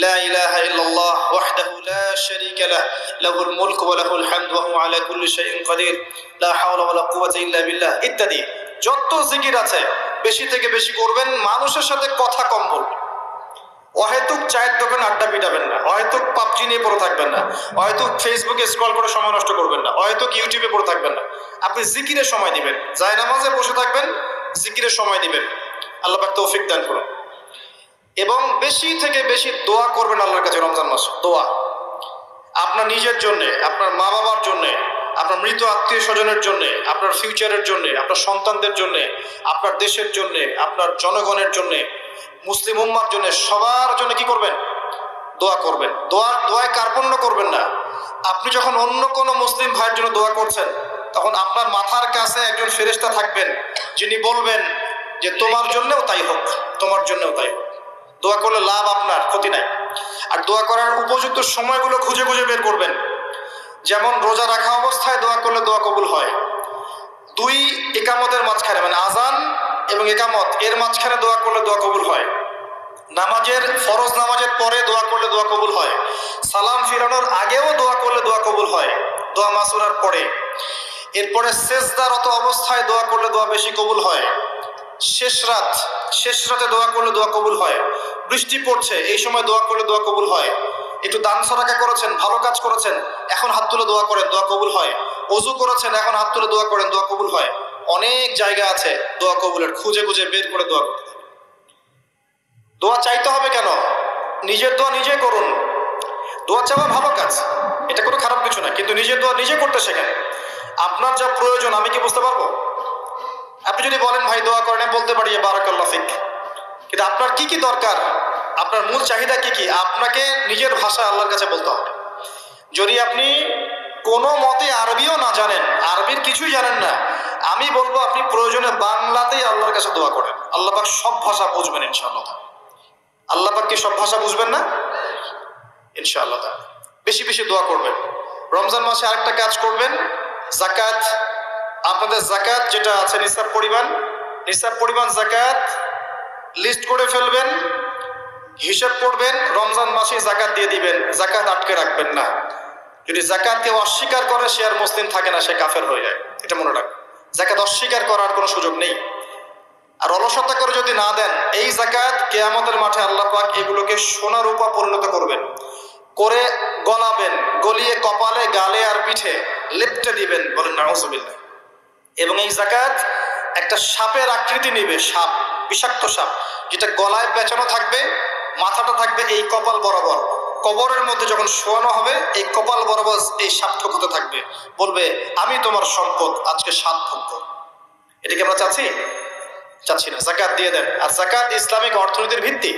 [SPEAKER 1] لا إله إلا الله وحده لا شريك له له الملك وله الحمد وهو على كل شيء قدير لا حول ولا قوة إلا بالله ইত্যাদি যত জিকির আছে বেশি থেকে বেশি করবেন, মানুষের সাথে কথা কম বলবেন। অহেতুক চায়ের দোকানে আড্ডা পিটাবেন না, অহেতুক পাবজি নিয়ে পড়ে থাকবেন না, অহেতুক ফেসবুকে স্ক্রল করে সময় নষ্ট করবেন না, অহেতুক ইউটিউবে পড়ে থাকবেন না। আপনি জিকিরে সময় দিবেন, জায়নামাজে বসে থাকবেন, জিকিরে সময় দিবেন। আল্লাহ পাক তৌফিক দান করুন। এবং বেশি থেকে বেশি দোয়া করবেন আল্লাহর কাছে রমজান মাসে। দোয়া আপনার নিজের জন্যে, আপনার মা বাবার জন্যে, আপনার মৃত আত্মীয় স্বজনের জন্যে, আপনার ফিউচারের জন্যে, আপনার সন্তানদের জন্যে, আপনার দেশের জন্যে, আপনার জনগণের জন্যে, মুসলিম উম্মার জন্য, সবার জন্য কি করবেন? দোয়া করবেন। দোয়ায় কার্পণ্য করবেন না। আপনি যখন অন্য কোনো মুসলিম ভাইয়ের জন্য দোয়া করছেন, তখন আপনার মাথার কাছে একজন ফেরেশতা থাকবেন, যিনি বলবেন যে তোমার জন্যও তাই হোক, তোমার জন্যও তাই হোক। দোয়া করলে লাভ, আপনার ক্ষতি নাই। আর দোয়া করার উপযুক্ত সময়গুলো খুঁজে খুঁজে বের করবেন। যেমন রোজা রাখা অবস্থায় দোয়া করলে দোয়া কবুল হয়। 2 ইকামতের মাঝখানে, মানে আজান এবং ইকামত এর মাঝখানে দোয়া করলে দোয়া কবুল হয়। নামাজের, ফরজ নামাজের পরে দোয়া করলে দোয়া কবুল হয়। সালাম ফিরানোর আগেও দোয়া করলে দোয়া কবুল হয়, দোয়া মাসুরার পরে। এরপরে সেজদারত অবস্থায় দোয়া করলে দোয়া বেশি কবুল হয়। শেষ রাতে দোয়া করলে দোয়া কবুল হয়। বৃষ্টি পড়ছে, এই সময় দোয়া করলে দোয়া কবুল হয়। একটু দান সদকা করেছেন, ভালো কাজ করেছেন, এখন হাত তুলে দোয়া করেন, দোয়া কবুল হয়। ওযু করেছেন, এখন হাত তুলে দোয়া করেন, দোয়া কবুল হয়। অনেক জায়গা আছে দোয়া কবুলের, খুঁজে খুঁজে বের করে দোয়া করতে হবে। দোয়া চাইতে হবে কেন? নিজের দোয়া নিজে করুন। দোয়া চাওয়া ভালো কাজ, এটা কোনো খারাপ কিছু না, কিন্তু নিজের দোয়া নিজে করতে শেখেন। আপনার যা প্রয়োজন আমি কি বুঝতে পারবো? আপনি যদি বলেন ভাই দোয়া করেন, বলতে পারি বারাকাল্লাহ ফিক, কিন্তু আপনার কি কি দরকার, আপনার মূল চাহিদা কি কি, আপনাকে নিজের ভাষায় আল্লাহর কাছে বলতে হবে। যদি আপনি কোনো মতে আরবিও না জানেন, আরবির কিছুই জানেন না, আমি বলবো আপনি প্রয়োজনে বাংলাতেই আল্লাহর কাছে দোয়া করেন। আল্লাহ পাক সব ভাষা বুঝবেন ইনশাআল্লাহ। আল্লাহ পাক কি সব ভাষা বুঝবেন না? ইনশাআল্লাহ। বেশি বেশি দোয়া করবেন। রমজান মাসে আরেকটা কাজ করবেন, যাকাত। আপনাদের যাকাত যেটা আছে নিসাব পরিমাণ যাকাত লিস্ট করে ফেলবেন, হিসাব করবেন, রমজান মাসে যাকাত দিয়ে দিবেন। যাকাত আটকে রাখবেন না। যদি যাকাত কেউ অস্বীকার করে, সে আর মুসলিম থাকে না, সে কাফের হয়ে যায়। এটা মনে রাখবেন। যাকাত অস্বীকার করার কোনো সুযোগ নেই। আর অলসতা করে যদি না দেন, এই যাকাত কিয়ামতের মাঠে আল্লাহ পাক এগুলোকে সোনা রূপা পরিণত করবেন, করে গলাবেন, গলিয়ে কপালে, গালে আর পিঠে লেপটে দিবেন, বলেন নাউজুবিল্লাহ। এবং এই যাকাত একটা সাপের আকৃতি নেবে, সাপ, বিষাক্ত সাপ, যেটা গলায় পেঁচানো থাকবে, মাথাটা থাকবে এই কপাল বরাবর। কবরের মধ্যে যখন শোয়ানো হবে, এই কপাল বরাবর এই সাপ ঠোকাতে থাকবে, বলবে আমি তোমার সম্পদ, আজকে 7 ভোগ্য। এটা কি আমরা চাচ্ছি না। যাকাত দিয়ে দেন। আর যাকাত ইসলামিক অর্থনীতির ভিত্তি।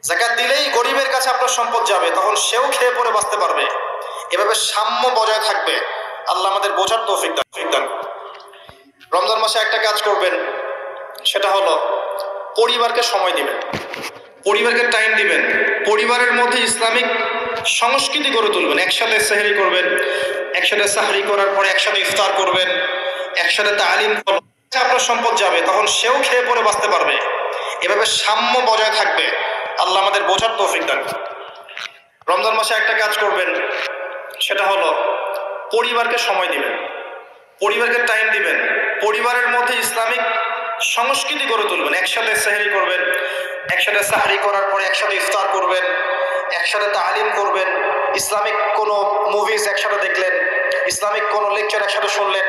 [SPEAKER 1] যাকাত দিলেই গরিবের কাছে আপনার সম্পদ যাবে, তখন সেও খেয়ে পরে বাঁচতে পারবে। এভাবে সাম্য বজায় থাকবে। আল্লাহ আমাদের বোঝার তৌফিক দান। রমজান মাসে একটা কাজ করবেন, সেটা হলো পরিবারকে সময় দিবেন, পরিবারকে টাইম দিবেন। পরিবারের মধ্যে ইসলামিক সংস্কৃতি গড়ে তুলবেন। একসাথে সেহরি করবেন, একসাথে সাহরি করার পরে একসাথে ইফতার করবেন, একসাথে তালিম করবেন। আপনার সম্পদ যাবে, তখন সেও খেয়ে পরে বাঁচতে পারবে। এভাবে সাম্য বজায় থাকবে। আল্লাহ আমাদের বোঝার তৌফিক দান। রমজান মাসে একটা কাজ করবেন, সেটা হলো পরিবারকে সময় দিবেন, পরিবারকে টাইম দিবেন। পরিবারের মধ্যে ইসলামিক সংস্কৃতি গড়ে তুলবেন। একসাথে সেহরি করবেন, একসাথে সাহরি করার পরে একসাথে ইফতার করবেন, একসাথে তালিম করবেন। ইসলামিক কোনো মুভিজ একসাথে দেখলেন, ইসলামিক কোনো লেকচার একসাথে শুনলেন।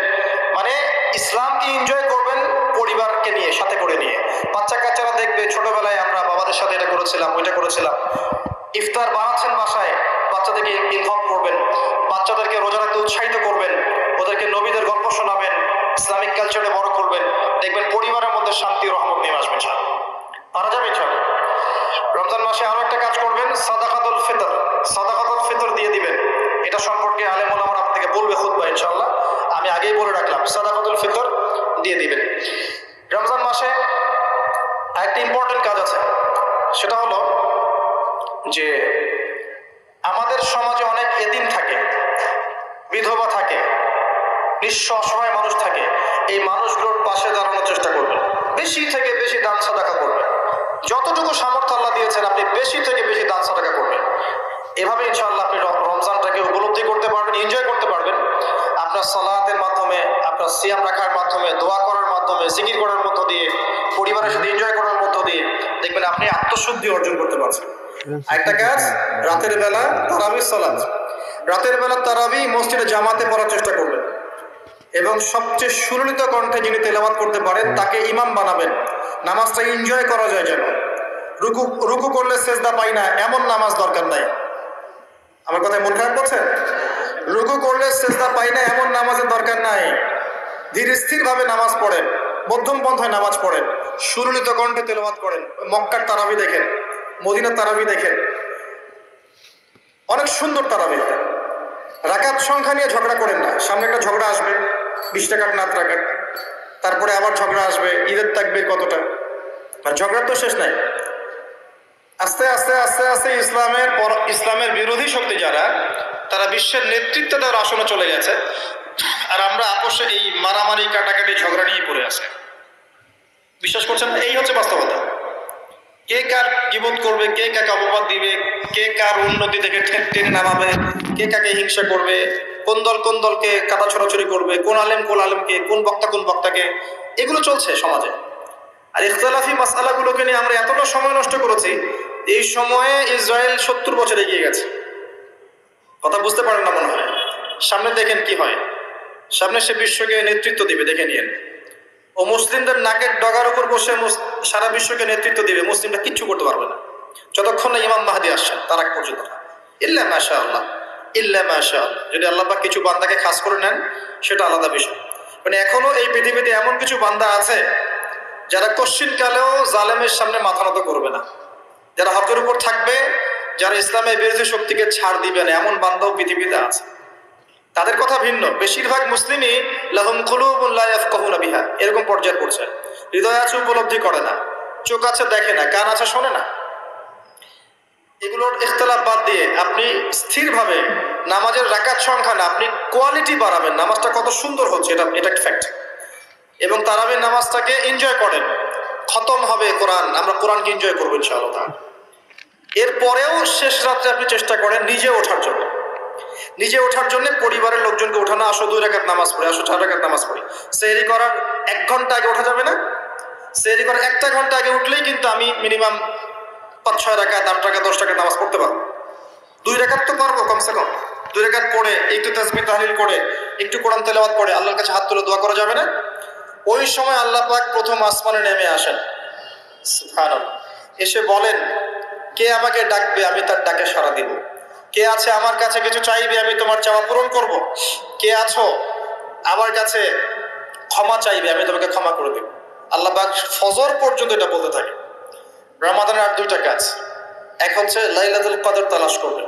[SPEAKER 1] মানে ইসলামকে এনজয় করবেন পরিবারকে নিয়ে, সাথে করে নিয়ে। বাচ্চা কাচ্চারা দেখবে ছোটবেলায় আমরা বাবাদের সাথে এটা করেছিলাম, ওইটা করেছিলাম। ইফতার বানাচ্ছেন বাসায়, বাচ্চাদেরকে ইনভলভ করবেন, বাচ্চাদেরকে রোজা রাখতে উৎসাহিত করবেন, ওদেরকে নবীদের গল্প শোনাবেন, ইসলামিক কালচারে বড় করবেন। দেখবেন পরিবারের মধ্যে শান্তি রহমত নিয়ে আসবে। পারা যাবে ইনশাআল্লাহ। রমজান মাসে আরো একটা কাজ করবেন, সাদাকাতুল ফিতর দিয়ে দিবেন। এটা সম্পর্কে আলেম ওলামারা আপনাকে বলবে খুতবা ইনশাআল্লাহ, আমি আগেই বলে রাখলাম, সাদাকাতুল ফিতর দিয়ে দিবেন। রমজান মাসে একটা ইম্পর্টেন্ট কাজ আছে, সেটা হলো যে আমাদের সমাজে অনেক এতিম থাকে, বিধবা থাকে, নিঃস্ব অসহায় মানুষ থাকে। এই মানুষগুলোর পাশে দাঁড়ানোর চেষ্টা করবেন। বেশি থেকে বেশি দান সাদাকা করবেন। যতটুকু সামর্থ্য আল্লাহ দিয়েছেন, আপনি বেশি থেকে বেশি দান সাদাকা করবেন। এভাবে ইনশাআল্লাহ আপনি রমজানটাকে উপলব্ধি করতে পারবেন, এনজয় করতে পারবেন। আপনার সালাতের মাধ্যমে, আপনার সিয়াম রাখার মাধ্যমে, দোয়া করার মাধ্যমে, জিকির করার মধ্য দিয়ে, পরিবারের সাথে এনজয় করার মধ্য দিয়ে দেখবেন আপনি আত্মশুদ্ধি অর্জন করতে পারছেন। একটা কাজ, রাতের বেলা তারাবির সালাত, রাতের বেলা তারাবি মসজিদে জামাতে পড়ার চেষ্টা করবেন এবং সবচেয়ে সুললিত কণ্ঠে যিনি তেলাওয়াত করতে পারেন তাকে ইমাম বানাবেন। নামাজটা এনজয় করা যায় যেন। রুকু করলে সেজদা পাই না এমন নামাজ দরকার নাই। আমার কথায় মন খারাপ করছে? রুকু করলে সেজদা পাই না এমন নামাজের দরকার নাই। ধীর স্থির ভাবে নামাজ পড়েন, মধ্যম পন্থায় নামাজ পড়েন, সুললিত কণ্ঠে তেলাওয়াত করেন। মক্কার তারাবি দেখেন, মদিনার তারাবি দেখেন, অনেক সুন্দর তারাবি। রাকাত সংখ্যা নিয়ে ঝগড়া করেন না। সামনে একটা ঝগড়া আসবে, 20 রাকাত না 8 রাকাত, তারপরে আবার ঝগড়া আসবে ঈদের তাকবীর কতটা, আর ঝগড়ার তো শেষ নাই। আস্তে আস্তে আস্তে আস্তে ইসলামের বিরোধী শক্তি যারা, তারা বিশ্বের নেতৃত্ব দেওয়ার আসনে চলে গেছে, আর আমরা আপোষে এই মারামারি কাটাকাটি ঝগড়া নিয়ে পড়ে আছে। বিশ্বাস করছেন না? এই হচ্ছে বাস্তবতা। কে কার গীবত করবে, কে কাকে অপবাদ দিবে, কে কার উন্নতি থেকে টেনে নামাবে, কে কাকে হিংসা করবে, কোন দলকে কাটা ছড়াছড়ি করবে, কোন আলেমকে, কোন বক্তাকে, এগুলো চলছে সমাজে। আর ইখতিলাফি মাসআলাগুলোকে নিয়ে আমরা এতটা সময় নষ্ট করেছি, এই সময়ে ইসরায়েল 70 বছর এগিয়ে গেছে। কথা বুঝতে পারেন না মনে হয়। সামনে দেখেন কি হয়, সামনে সে বিশ্বকে নেতৃত্ব দিবে, দেখে নিয়েন। ও মুসলিমদের নাকের ডগার উপর বসে সারা বিশ্বকে নেতৃত্ব দিবে, মুসলিমরা কিচ্ছু করতে পারবে না যতক্ষণ না ইমাম মাহদী আসছেন, তার আগ পর্যন্ত। ইল্লা মাশাআল্লাহ, ইল্লা মাশাআল্লাহ। যদি আল্লাহ পাক কিছু বান্দাকে খাস করে নেন সেটা আলাদা বিষয়। মানে এখনো এই পৃথিবীতে এমন কিছু বান্দা আছে যারা কশ্চিন কালেও জালেমের সামনে মাথা নত করবে না, যারা হকের উপর থাকবে, যারা ইসলামের বিরোধী শক্তিকে ছাড় দিবে না, এমন বান্দাও পৃথিবীতে আছে। তাদের কথা ভিন্ন। বেশিরভাগ মুসলিমই লাহুম কুলুবুন লা ইয়াফকাহুনা বিহা, এরকম পর্যায়ে পড়ছে। হৃদয় আছে উপলব্ধি করে না, চোখ আছে দেখে না, কান আছে শোনে না। এগুলোর ইখতিলাফ বাদ দিয়ে আপনি স্থিরভাবে নামাজের রাকাত সংখ্যা না, আপনি কোয়ালিটি বাড়াবেন। নামাজটা কত সুন্দর হচ্ছে এটা একটা ফ্যাক্ট। এবং তারাবির নামাজটাকে এনজয় করেন। খতম হবে কোরআন, আমরা কোরআনকে এনজয় করবো ইনশাআল্লাহ। এরপরেও শেষ রাত্রে আপনি চেষ্টা করেন নিজে ওঠার জন্য, পরিবারের লোকজনকে ওঠানো, আসো 2 রাকাত নামাজ পড়ি, আসো 4 রাকাত নামাজ পড়ি। সেহরি করার 1 ঘন্টা আগে ওঠা যাবে না? সেহরি করার 1 ঘন্টা আগে উঠলেই কিন্তু আমি মিনিমাম 5-6 রাকাত, 8 রাকাত, 10 রাকাত নামাজ পড়তে পারবো। 2 রাকাত তো পারবো কমসে কম। 2 রাকাত পড়ে একটু তাসবিহ তাহলিল করে, একটু কোরআন তেলাওয়াত করে আল্লাহর কাছে হাত তুলে দোয়া করা যাবে না? ওই সময় আল্লাহ পাক প্রথম আসমানে নেমে আসেন, সুবহানাল্লাহ। এসে বলেন, কে আমাকে ডাকবে, আমি তার ডাকে সাড়া দিব। কে আছে আমার কাছে কিছু চাইবে, আমি তোমার চাওয়া পূরণ করব। কে আছো আমার কাছে ক্ষমা চাইবে, আমি তোমাকে ক্ষমা করে দেব। আল্লাহ পাক ফজর পর্যন্ত এটা বলতে থাকে। রমাদানের আর 2টা কাজ। এক হচ্ছে লাইলাতুল কদর তালাশ করবেন।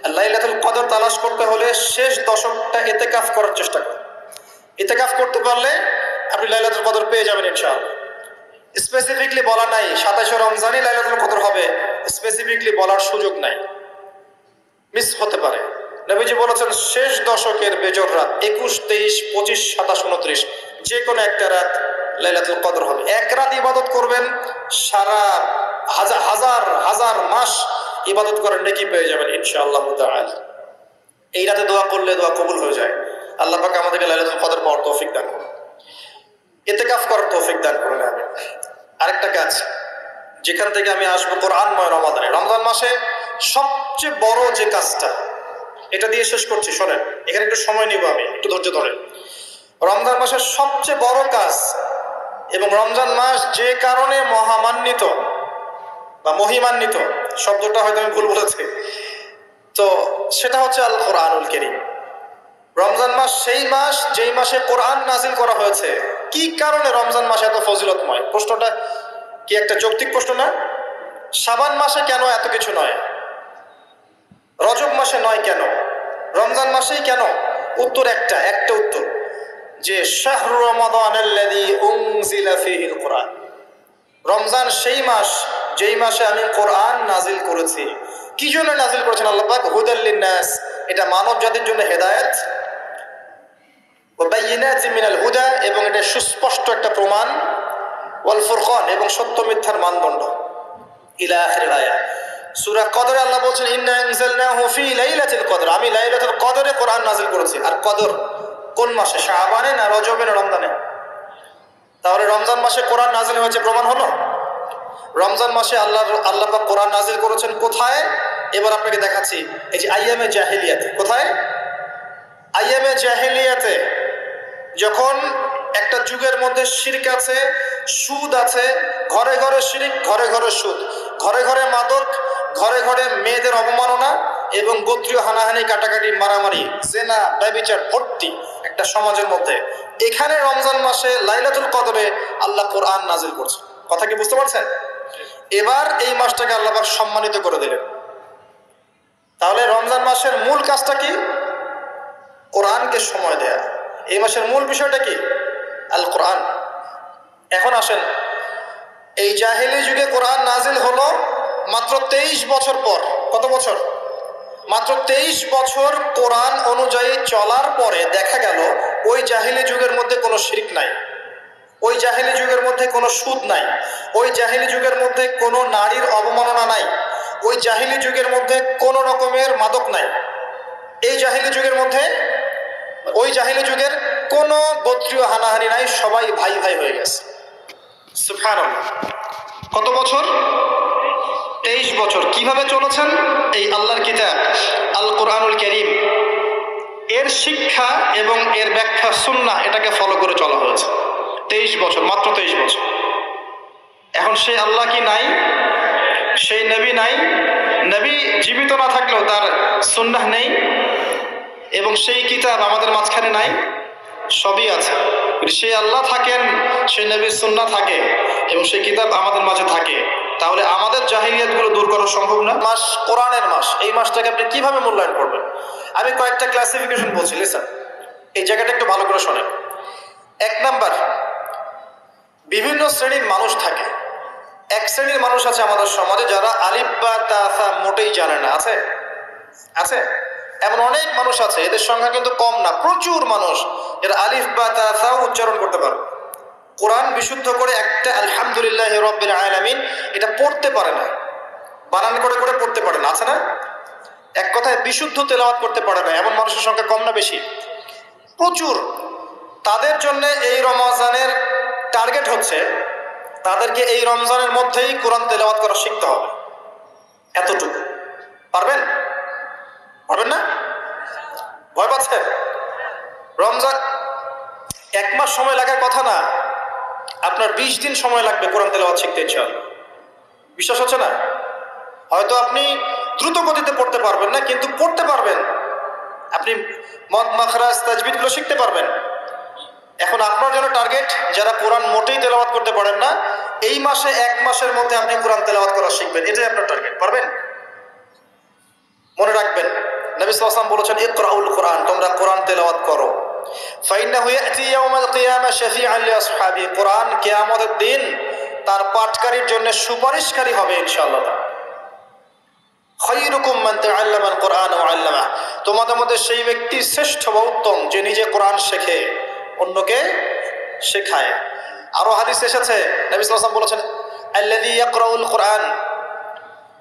[SPEAKER 1] আর লাইলাতুল কদর তালাশ করতে হলে শেষ দশকটা ইতিকাফ করার চেষ্টা করুন। ইতিকাফ করতে পারলে আপনি লাইলাতুল কদর পেয়ে যাবেন ইনশাআল্লাহ। স্পেসিফিকলি বলা নাই 27 রমজানই লাইলাতুল কদর হবে, স্পেসিফিকলি বলার সুযোগ নাই, মিস হতে পারে। নবীজি বলেছেন শেষ দশকের বেজর রাত 21, 23, 25, 27, 29 যে কোনো একটা রাত লাইলাতুল কদর হবে। এক রাত ইবাদত করবেন, সারা হাজার মাস ইবাদত করেন, নেকি পেয়ে যাবেন ইনশাআল্লাহ তাআলা। এই রাতে দোয়া করলে দোয়া কবুল হয়ে যায়। আল্লাহ পাক আমাদেরকে লাইলাতুল কদর পাওয়ার তৌফিক দান করুন, ইতিকাফ করার তৌফিক দান করুন। আরেকটা কাজ যেখান থেকে আমি আসবো, কোরআনময় রমাদানে, রমজান মাসে সবচেয়ে বড় যে কাজটা, এটা দিয়ে শেষ করছি, শোনেন, এখানে একটু সময় নিব, আমি একটু ধৈর্য ধরেন। রমজান মাসের সবচেয়ে বড় কাজ, এবং রমজান মাস যে কারণে মহামান্বিত বা মহিমান্বিত, শব্দটা হয়তো আমি ভুল বলেছি, তো সেটা হচ্ছে আল কোরআনুল কারীম। রমজান মাস সেই মাস যেই মাসে কোরআন নাজিল করা হয়েছে। কি কারণে রমজান মাস এত ফজিলতময়? প্রশ্নটা কি একটা যৌক্তিক প্রশ্ন না? শাবান মাসে কেন এত কিছু নয়, রজব মাসে নয় কেন, রমজান মাসেই কেন? উত্তর একটা উত্তর, যে শাহরু রমাদানাল্লাযী উনজিলা ফীহিল কোরআন। রমজান সেই মাস যেই মাসে আমি কোরআন নাজিল করেছি। কি জন্য নাজিল করেছেন আল্লাহ পাক? হুদাল লিন্নাস, এটা মানব জাতির জন্য হেদায়েত, ওয়া বাইয়িনাতিন মিনাল হুদা, এবং এটা সুস্পষ্ট একটা প্রমাণ, ওয়াল ফুরকান, এবং সত্য মিথ্যার মানদণ্ড, ইলা আখিরিল আয়াত। সূরা কদরে আল্লাহ বলছেন ইন্না আনজালনাহু ফি লাইলাতিল কদর, আমি লাইলাতুল কদরে কোরআন নাজিল করেছি। আর কদর কোন মাসে? শাবানে না রজবে না রমজানে? তাহলে রমজান মাসে কোরআন নাজিল হয়েছে প্রমাণ হলো। রমজান মাসে আল্লাহ পাক কোরআন নাজিল করেছেন কোথায়? এবার আপনাকে দেখাচ্ছি। এই যে আইয়ামে জাহেলিয়াতে। কোথায়? আইয়ামে জাহেলিয়াতে, যখন একটা যুগের মধ্যে শিরক আছে, সুদ আছে, ঘরে ঘরে শিরক, ঘরে ঘরে সুদ, ঘরে ঘরে মাদক, ঘরে ঘরে মেয়েদের অবমাননা এবং গোত্রীয় হানাহানি, কাটাকাটি, মারামারি, জেনা, ব্যভিচার ভর্তি একটা সমাজের মধ্যে, এখানে রমজান মাসে লাইলাতুল কদরে আল্লাহ কোরআন নাজিল করছে। কথা কি বুঝতে পারছেন? এবার এই মাসটাকে আল্লাহ পাক সম্মানিত করে দিলেন। তাহলে রমজান মাসের মূল কাজটা কি? কোরআনকে সময় দেয়া। এই মাসের মূল বিষয়টা কি? আল কোরআন। এখন আসেন, এই জাহেলি যুগে কোরআন নাজিল হলো মাত্র 23 বছর পর। কত বছর? মাত্র 23 বছর কোরআন অনুযায়ী চলার পরে দেখা গেল ওই জাহেলি যুগের মধ্যে কোনো শিরক নাই, ওই জাহেলি যুগের মধ্যে কোনো সুদ নাই, ওই জাহেলি যুগের মধ্যে কোনো নারীর অবমাননা নাই, ওই জাহেলি যুগের মধ্যে কোনো রকমের মাদক নাই, এই জাহেলি যুগের মধ্যে, ওই জাহেলি যুগের কোনো গোত্রীয় হানাহানি নাই, সবাই ভাই ভাই হয়ে গেছে। সুবহানাল্লাহ। কত বছর? 23 বছর। কিভাবে চলেছেন? এই আল্লাহর কিতাব আল কোরআনুল কারীম, এর শিক্ষা এবং এর ব্যাখ্যা সুন্নাহ, এটাকে ফলো করে চলা হয়েছে 23 বছর, মাত্র 23 বছর। এখন সেই আল্লাহ কি নাই? সেই নবী নাই? নবী জীবিত না থাকলেও তার সুন্নাহ নেই এবং সেই কিতাব আমাদের মাঝখানে নাই? সবই আছে। সেই আল্লাহ থাকেন, সেই নবীর সুন্নাহ থাকে এবং সেই কিতাব আমাদের মাঝে থাকে, তাহলে আমাদের জাহিলিয়াতগুলো দূর করা সম্ভব না? মাস কোরআনের মাস, এই মাসটাকে আপনি কিভাবে মূল্যায়ন করবেন? আমি কয়েকটা ক্লাসিফিকেশন বলছি, লিসেন, এই জায়গাটা একটু ভালো করে শোনেন। 1 নাম্বার, বিভিন্ন শ্রেণীর মানুষ থাকে। এক শ্রেণীর মানুষ আছে আমাদের সমাজে যারা আলিফ বা তা সা মোটেই জানে না। আছে? আছে? এমন অনেক মানুষ আছে, এদের সংখ্যা কিন্তু কম না, প্রচুর মানুষ এরা আলিফ বা তা সা উচ্চারণ করতে পারে, কোরআন বিশুদ্ধ করে একটা আলহামদুলিল্লাহ রাব্বিল আলামিন এটা পড়তে পারে না, বানান করে করে পড়তে পারে না। আছে না? এক কথায় বিশুদ্ধ তেলাওয়াত করতে পারে না, এমন মানুষের সংখ্যা কম না বেশি? প্রচুর। তাদের জন্য এই রমজানের টার্গেট হচ্ছে তাদেরকে এই রমজানের মধ্যেই কোরআন তেলাওয়াত করা শিখতে হবে। এতটুকু পারবেন? পারবেন না? ভয় পাচ্ছেন? রমজান 1 মাস সময় লাগার কথা না, আপনার 20 দিন সময় লাগবে কোরআন তেলাওয়াত শিখতে ইনশাআল্লাহ। বিশ্বাস হচ্ছে না? হয়তো আপনি দ্রুত গতিতে পড়তে পারবেন না, কিন্তু পড়তে পারবেন। আপনি মদ মাখরাজ তাজবিদগুলো শিখতে পারবেন। এখন আপনার জন্য টার্গেট যারা কোরআন মোটেই তেলাওয়াত করতে পারেন না, এই মাসে 1 মাসের মধ্যে আপনি কোরআন তেলাওয়াত করা শিখবেন, এটাই আপনার টার্গেট। পারবেন? মনে রাখবেন, নবী সাল্লাল্লাহু আলাইহি ওয়াসাল্লাম বলেছেন ইকরাউল কোরআন, তোমরা কোরআন তেলাওয়াত করো। ফাইন্নাহু ইয়াতি ইয়াউমাল কিয়ামা শাফিআন লিআসহাবি, কোরআন কিয়ামতের দিন তার পাঠকারীর জন্য সুপারিশকারী হবে ইনশাআল্লাহ। খায়রুকুম মান তাআল্লামাল কোরআন ওয়া আল্লামা, তোমাদের মধ্যে সেই ব্যক্তি শ্রেষ্ঠ বা উত্তম যে নিজে কোরআন শেখে, অন্যকে শেখায়। আরো হাদিস এসেছে, নবী সাল্লাল্লাহু আলাইহি ওয়াসাল্লাম বলেছেন আল্লাযী ইয়াকরাউল কোরআন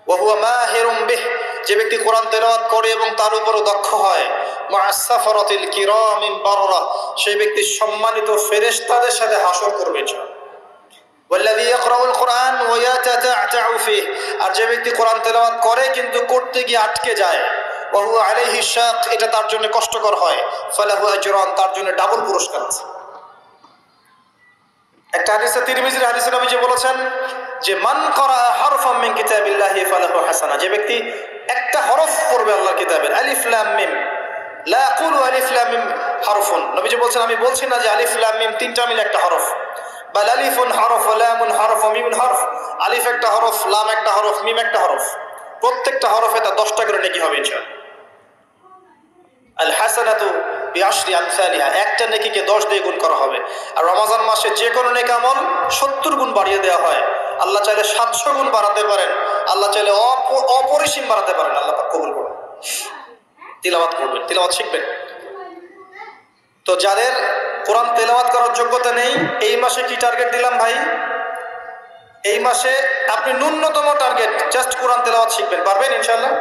[SPEAKER 1] ওয়া হুয়া মাহিরুম বিহি, যে ব্যক্তি কোরআন তেলাওয়াত করে এবং তার উপর দক্ষ হয়, মা'আস সাফারাতিল কিরামিল বাররা, সেই ব্যক্তি সম্মানিত ফেরেশতাদের সাথে হাসর করবে ইনশাআল্লাহ। ওয়াল্লাযী ইয়াকরাউল কোরআন ওয়া ইয়াতাতা'তাউ ফিহি, আর যে ব্যক্তি কোরআন তেলাওয়াত করে কিন্তু করতে গিয়ে আটকে যায়, ওয়া হুয়া আলাইহি শাক, এটা তার জন্য কষ্টকর হয়, ফালাহু আজরান, তার জন্য ডাবল পুরস্কার আছে। একটা হাদিসে, তিরমিজির হাদিসে নবীজি বলেছেন যে মান ক্বারা হারফাম মিন কিতাবিল্লাহি ফালাহু হাসানা, যে ব্যক্তি একটা হরফ পড়বে আল্লাহর কিতাবের, আলিফ লাম মিম, লা আকুলু আলিফ লাম মিম হারফুন, নবীজি বলছেন আমি বলছি না যে আলিফ লাম মিম তিনটা মিলে একটা হরফ, বাল আলিফুন হরফ, লামুন হরফ, মিমুন হরফ, আলিফ একটা হরফ, লাম একটা হরফ, মিম একটা হরফ, প্রত্যেকটা হরফে তার 10টা করে নেকি হবে ইনশাআল্লাহ। আল হাসানাতু বিআশরি আমসালিহা, একটা নেকিকে 10 দিয়ে গুণ করা হবে। আর রমজান মাসে যে কোনো নেক আমল 70 গুণ বাড়িয়ে দেওয়া হয়। আল্লাহ চাইলে 700 গুণ বাড়াতে পারেন, আল্লাহ চাইলে অপরিসীম বাড়াতে পারেন। আল্লাহ পাক কবুল করুন। তিলাওয়াত করবেন, তিলাওয়াত শিখবেন। তো যাদের কোরআন তেলাওয়াত করার যোগ্যতা নেই, এই মাসে কি টার্গেট দিলাম ভাই? এই মাসে আপনি ন্যূনতম টার্গেট জাস্ট কোরআন তেলাওয়াত শিখবেন, পারবেন ইনশাআল্লাহ?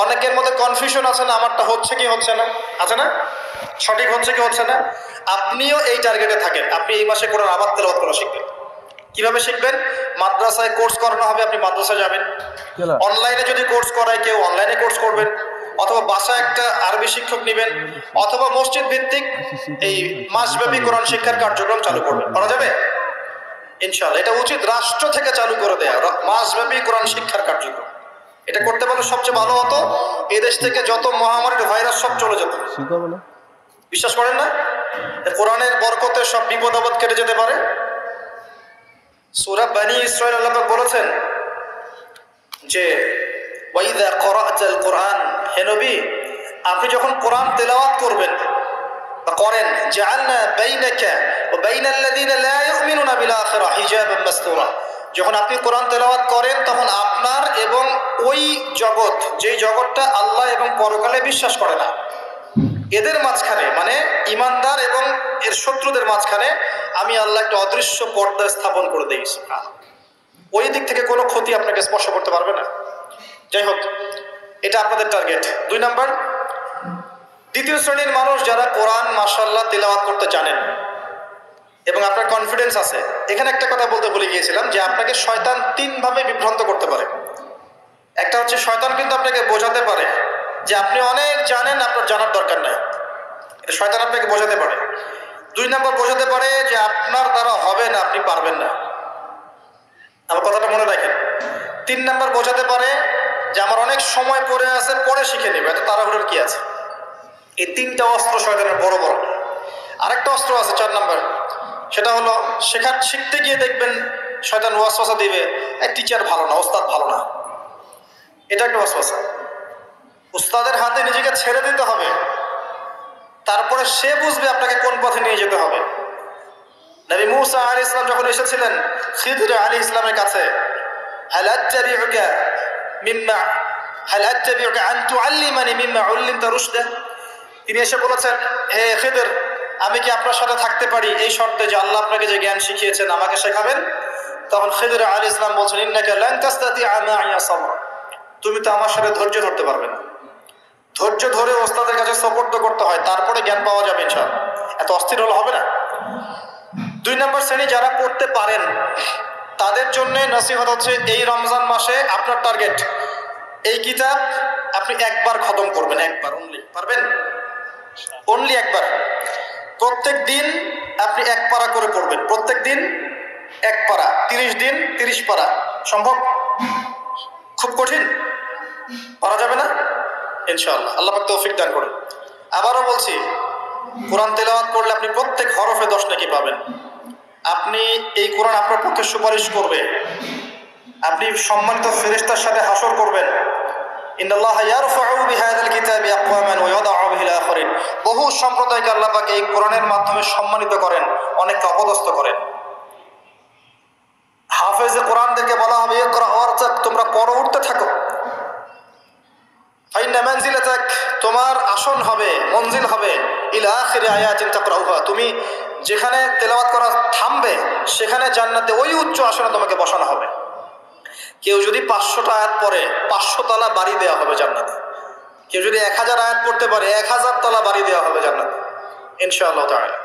[SPEAKER 1] অনেকের মধ্যে কনফিউশন আছে না, আমারটা হচ্ছে কি হচ্ছে না, আছে না, সঠিক হচ্ছে কি হচ্ছে না। আপনিও এই টার্গেটে থাকেন, আপনি এই মাসে কোরআন আবার তেলাওয়াত করা শিখবেন। কিভাবে শিখবেন? মাদ্রাসায় কোর্স করানো হবে, আপনি মাদ্রাসায় যাবেন। অনলাইনে যদি কোর্স করায় কেউ, অনলাইনে কোর্স করবেন, অথবা বাসায় একটা আরবি শিক্ষক নেবেন, অথবা মসজিদ ভিত্তিক এই মাসব্যাপী কোরআন শিক্ষার কার্যক্রম চালু করবেন। করা যাবে ইনশাআল্লাহ। এটা উচিত রাষ্ট্র থেকে চালু করে দেয়া মাসব্যাপী কোরআন শিক্ষার কার্যক্রম। এটা করতে পারলে সবচেয়ে ভালো হতো। এদেশ থেকে যত মহামারীর ভাইরাস সব চলে যেত। বিশ্বাস করেন না? কোরআনের বরকতে সব বিপদ আপদ কেটে যেতে পারে। সূরা বনী ইসরাঈল আল্লাহ পাক বলেছেন যে ওয়াইদা ক্বরা'তাল কুরআন, হে নবী আপনি যখন কোরআন তেলাওয়াত করবেন বা করেন, জাআলনা বাইনাকা ওয়া বাইনাল্লাযীনা লা ইউমিনুনা বিল আখিরাহ হিজাবান মাসতুরা, যখন আপনি কোরআন তেলাওয়াত করেন তখন আপনার এবং ওই জগৎ, যেই জগৎটা আল্লাহ এবং পরকালে বিশ্বাস করে না, এদের মাঝখানে মানে ইমানদার এবং এর শত্রুদের মাঝখানে আমি আল্লাহ একটা অদৃশ্য পর্দা স্থাপন করে দিয়েছি। ওই দিক থেকে কোনো ক্ষতি আপনাকে স্পর্শ করতে পারবে না। যাই হোক, এটা আপনাদের টার্গেট। 2 নাম্বার, দ্বিতীয় শ্রেণীর মানুষ যারা কোরআন মাশাআল্লাহ তিলাওয়াত করতে জানেন এবং আপনার কনফিডেন্স আছে। এখানে একটা কথা বলতে ভুলে গিয়েছিলাম যে আপনাকে শয়তান 3 ভাবে বিভ্রান্ত করতে পারে। একটা হচ্ছে শয়তান কিন্তু আপনাকে বোঝাতে পারে যে আপনি অনেক জানেন, আপনার জানার দরকার নাই, এটা শয়তান আপনাকে বোঝাতে পারে। 2 নাম্বার বোঝাতে পারে যে আপনার দ্বারা হবে না, আপনি পারবেন না। আমার কথাটা মনে রাখেন। 3 নাম্বার বোঝাতে পারে যে আমার অনেক সময় পড়ে আছে, পরে শিখে নেবে, এত তাড়াহুড়োর কি আছে। এই 3টা অস্ত্র শয়তানের বড় বড়। আরেকটা অস্ত্র আছে 4 নাম্বার, সেটা হলো শিখতে গিয়ে দেখবেন শয়তান ওয়াসওয়াসা দিবে, এই টিচার ভালো না, ওস্তাদ ভালো না। এটা একটা ওয়াসওয়াসা। উস্তাদের হাতে নিজেকে ছেড়ে দিতে হবে, তারপরে সে বুঝবে আপনাকে কোন পথে নিয়ে যেতে হবে। নবী মূসা আলাইহিস সালাম যখন এসেছিলেন খিদর আলাইহিস সালামের কাছে, হাল আত্তাবিউকা আন তুআল্লিমানি মিম্মা উল্লিমতা রুশদা, তিনি এসে বলেছেন, হে খিদর আমি কি আপনার সাথে থাকতে পারি এই শর্তে যে আল্লাহ আপনাকে যে জ্ঞান শিখিয়েছেন আমাকে শেখাবেন? তখন খিদর আলাইহিস সালাম বলছেন, ইন্নাকা লান তাসতাতিআ মা'ইয়া সাবরা, তুমি তো আমার সাথে ধৈর্য ধরতে পারবে না। ধৈর্য ধরে ওস্তাদের কাছে সুপর্দ করতে হয়, তারপরে জ্ঞান পাওয়া যাবে ইনশাআল্লাহ। এত অস্থির হলে হবে না। 2 নম্বর শ্রেণী যারা পড়তে পারেন তাদের জন্য নসিহত হচ্ছে, এই রমজান মাসে আপনার টার্গেট এই কিতাব আপনি একবার খতম করবেন, একবার অনলি। পারবেন? অনলি একবার। প্রত্যেক দিন আপনি 1 পারা করে পড়বেন, প্রত্যেক দিন 1 পারা, 30 দিন 30 পারা। সম্ভব? খুব কঠিন? পারা যাবে না ইনশাআল্লাহ। আল্লাহ পাক তৌফিক দান করুন। আবারও বলছি, কোরআন তেলাওয়াত করলে আপনি প্রত্যেক হরফে 10 নেকি পাবেন। আপনি এই কোরআন আপনার পক্ষে সুপারিশ করবে, আপনি সম্মানিত ফেরেশতার সাথে হাসর করবেন। ইন্নাল্লাহা ইয়ারফাউ বিহাযাল কিতাবি আকওয়ামান ওয়া ইয়াদাউ বিহিল আখারিন। বহু সম্প্রদায়কে আল্লাহ পাক এই কোরআনের মাধ্যমে সম্মানিত করেন, অনেককে অপদস্থ করেন। হাফেজে কোরআনদেরকে বলা হবে, ইকরা ওয়ারতাক, তোমরা পড়ো, উঠতে থাকো। ফাইন্না মানজিলাতাক, তোমার আসন হবে, মঞ্জিল হবে, ইলা আখিরি আয়াতিন তাকরাউহা, তুমি যেখানে তেলাওয়াত করা থামবে সেখানে জান্নাতে ওই উচ্চ আসনে তোমাকে বসানো হবে। কেউ যদি 500টা আয়াত পড়ে 500 তলা বাড়ি দেওয়া হবে জান্নাতে। কেউ যদি 1000 আয়াত পড়তে পারে 1000 তলা বাড়ি দেওয়া হবে জান্নাতে ইনশাআল্লাহ তাআলা।